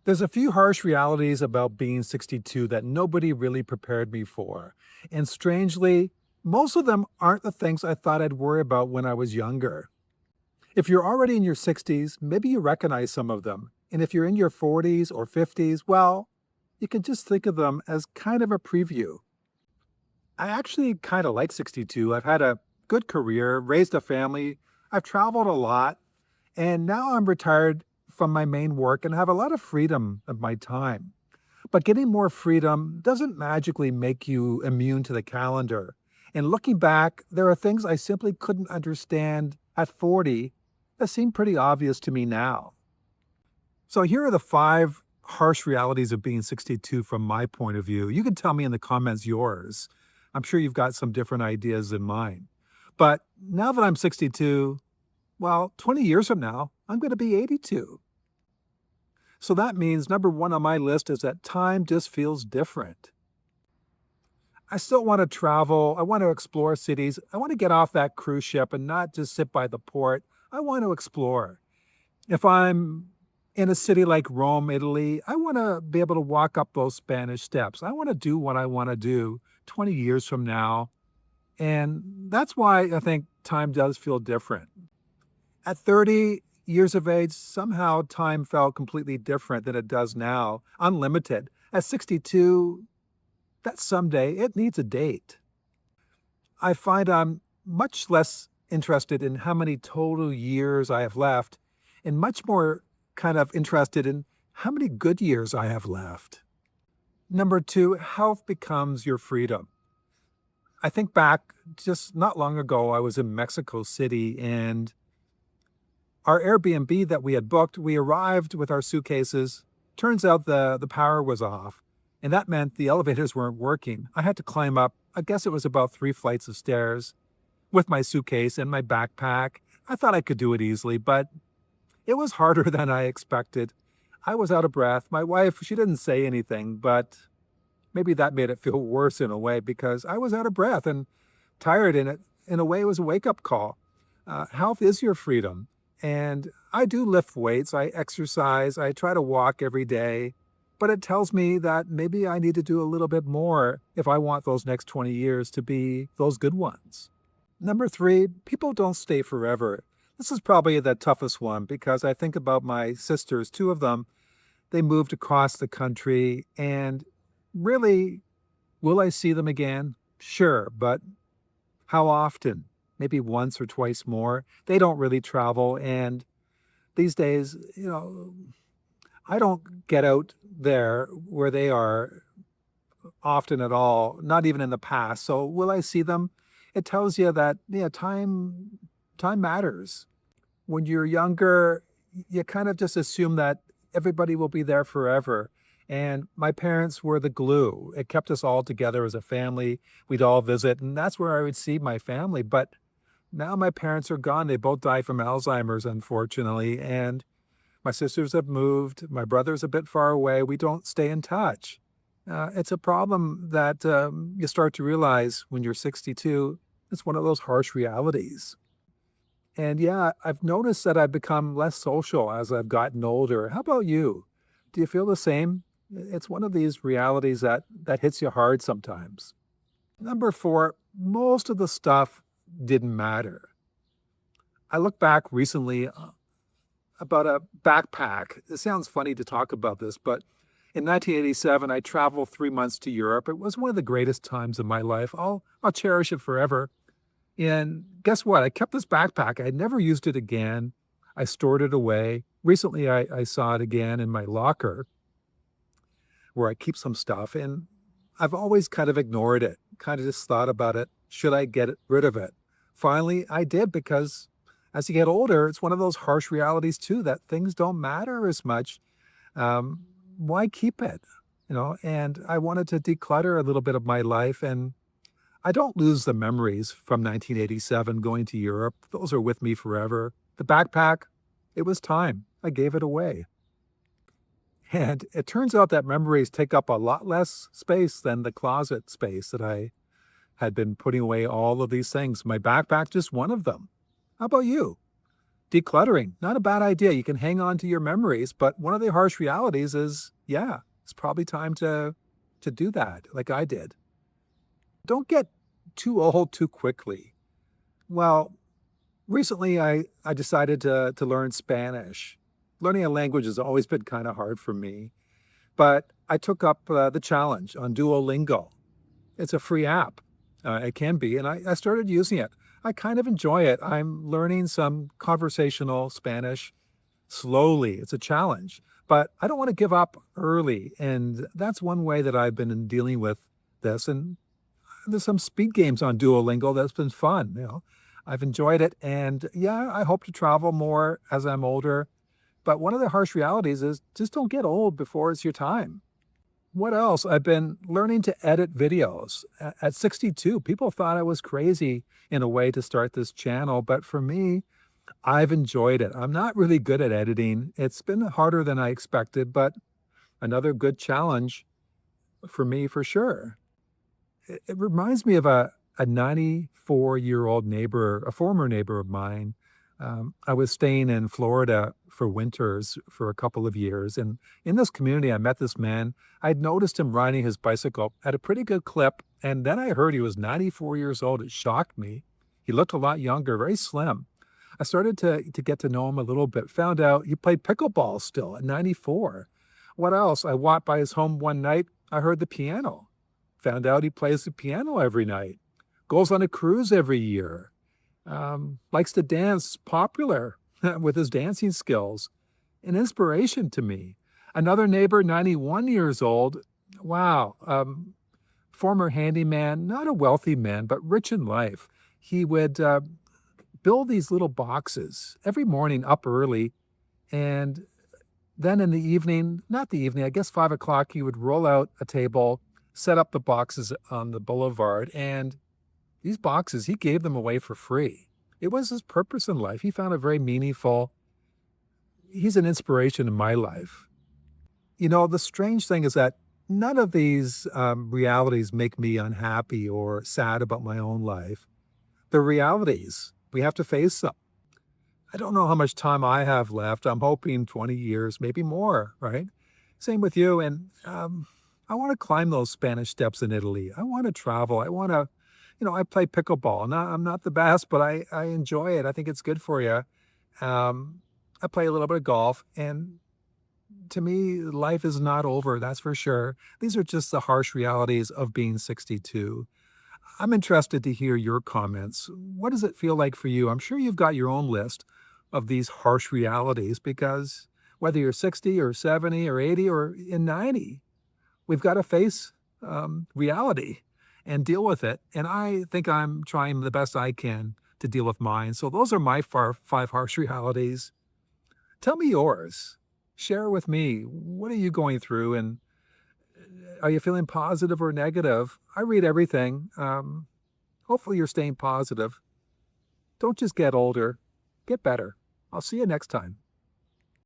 There's a few harsh realities about being 62 that nobody really prepared me for. And strangely, most of them aren't the things I thought I'd worry about when I was younger. If you're already in your 60s, maybe you recognize some of them. And if you're in your 40s or 50s, well, you can just think of them as kind of a preview. I actually kind of like 62. I've had a good career, raised a family, I've traveled a lot, and now I'm retired from my main work and have a lot of freedom of my time. But getting more freedom doesn't magically make you immune to the calendar. And looking back, there are things I simply couldn't understand at 40 that seem pretty obvious to me now. So here are the five harsh realities of being 62 from my point of view. You can tell me in the comments yours. I'm sure you've got some different ideas than mine. But now that I'm 62, well, 20 years from now, I'm going to be 82. So that means number one on my list is that time just feels different. I still want to travel. I want to explore cities. I want to get off that cruise ship and not just sit by the port. I want to explore. If I'm in a city like Rome, Italy, I want to be able to walk up those Spanish steps. I want to do what I want to do 20 years from now. And that's why I think time does feel different. At 30 years of age, somehow time felt completely different than it does now, unlimited. At 62, that someday, it needs a date. I find I'm much less interested in how many total years I have left and much more kind of interested in how many good years I have left. Number two, health becomes your freedom. I think back just not long ago, I was in Mexico City and our Airbnb that we had booked, we arrived with our suitcases. Turns out the power was off, and that meant the elevators weren't working. I had to climb up, I guess it was about 3 flights of stairs, with my suitcase and my backpack. I thought I could do it easily, but it was harder than I expected. I was out of breath. My wife, she didn't say anything, but maybe that made it feel worse in a way because I was out of breath and tired, and in a way, it was a wake-up call. Health is your freedom. And I do lift weights, I exercise, I try to walk every day, but it tells me that maybe I need to do a little bit more if I want those next 20 years to be those good ones. Number three, people don't stay forever. This is probably the toughest one because I think about my sisters, two of them, they moved across the country, and really, will I see them again? Sure, but how often? Maybe once or twice more. They don't really travel, and these days, I don't get out there where they are often at all, not even in the past. So will I see them? It tells you that, yeah, time matters. When you're younger, you kind of just assume that everybody will be there forever. And my parents were the glue. It kept us all together as a family. We'd all visit, and that's where I would see my family. But now my parents are gone. They both died from Alzheimer's, unfortunately, and my sisters have moved. My brother's a bit far away. We don't stay in touch. It's a problem that you start to realize when you're 62. It's one of those harsh realities. And yeah, I've noticed that I've become less social as I've gotten older. How about you? Do you feel the same? It's one of these realities that hits you hard sometimes. Number four, most of the stuff didn't matter. I look back recently about a backpack. It sounds funny to talk about this, but in 1987, I traveled 3 months to Europe. It was one of the greatest times of my life. I'll cherish it forever. And guess what? I kept this backpack. I had never used it again. I stored it away. Recently, I saw it again in my locker where I keep some stuff, and I've always kind of ignored it, kind of just thought about it. Should I get rid of it? Finally, I did because as you get older, it's one of those harsh realities too that things don't matter as much. Why keep it? And I wanted to declutter a little bit of my life, and I don't lose the memories from 1987 going to Europe. Those are with me forever. The backpack, it was time. I gave it away. And it turns out that memories take up a lot less space than the closet space that I had been putting away all of these things. My backpack, just one of them. How about you? Decluttering, not a bad idea. You can hang on to your memories, but one of the harsh realities is, yeah, it's probably time to do that, like I did. Don't get too old too quickly. Well, recently I decided to learn Spanish. Learning a language has always been kind of hard for me, but I took up the challenge on Duolingo. It's a free app. It can be, and I started using it. I kind of enjoy it. I'm learning some conversational Spanish slowly. It's a challenge, but I don't want to give up early. And that's one way that I've been dealing with this. And there's some speed games on Duolingo that's been fun. I've enjoyed it. And yeah, I hope to travel more as I'm older. But one of the harsh realities is just don't get old before it's your time. What else? I've been learning to edit videos. At 62, people thought I was crazy in a way to start this channel, but for me, I've enjoyed it. I'm not really good at editing. It's been harder than I expected, but another good challenge for me for sure. It reminds me of a 94-year-old neighbor, a former neighbor of mine. I was staying in Florida for winters for a couple of years, and in this community, I met this man. I'd noticed him riding his bicycle at a pretty good clip, and then I heard he was 94 years old. It shocked me. He looked a lot younger, very slim. I started to get to know him a little bit, found out he played pickleball still at 94. What else? I walked by his home one night. I heard the piano. Found out he plays the piano every night. Goes on a cruise every year. Likes to dance, popular with his dancing skills. An inspiration to me. Another neighbor, 91 years old. Wow. Former handyman, not a wealthy man, but rich in life. He would build these little boxes every morning up early. And then in the evening, not the evening, I guess 5 o'clock, he would roll out a table, set up the boxes on the boulevard. And these boxes, he gave them away for free. It was his purpose in life. He found it very meaningful. He's an inspiration in my life. The strange thing is that none of these realities make me unhappy or sad about my own life. The realities, we have to face them. I don't know how much time I have left. I'm hoping 20 years, maybe more, right? Same with you. And I want to climb those Spanish steps in Italy. I want to travel. I want to, I play pickleball. I'm not the best, but I enjoy it. I think it's good for you. I play a little bit of golf. And to me, life is not over, that's for sure. These are just the harsh realities of being 62. I'm interested to hear your comments. What does it feel like for you? I'm sure you've got your own list of these harsh realities because whether you're 60 or 70 or 80 or in 90, we've got to face reality and deal with it. And I think I'm trying the best I can to deal with mine. So those are my five harsh realities. Tell me yours. Share with me. What are you going through? And are you feeling positive or negative? I read everything. Hopefully you're staying positive. Don't just get older, get better. I'll see you next time.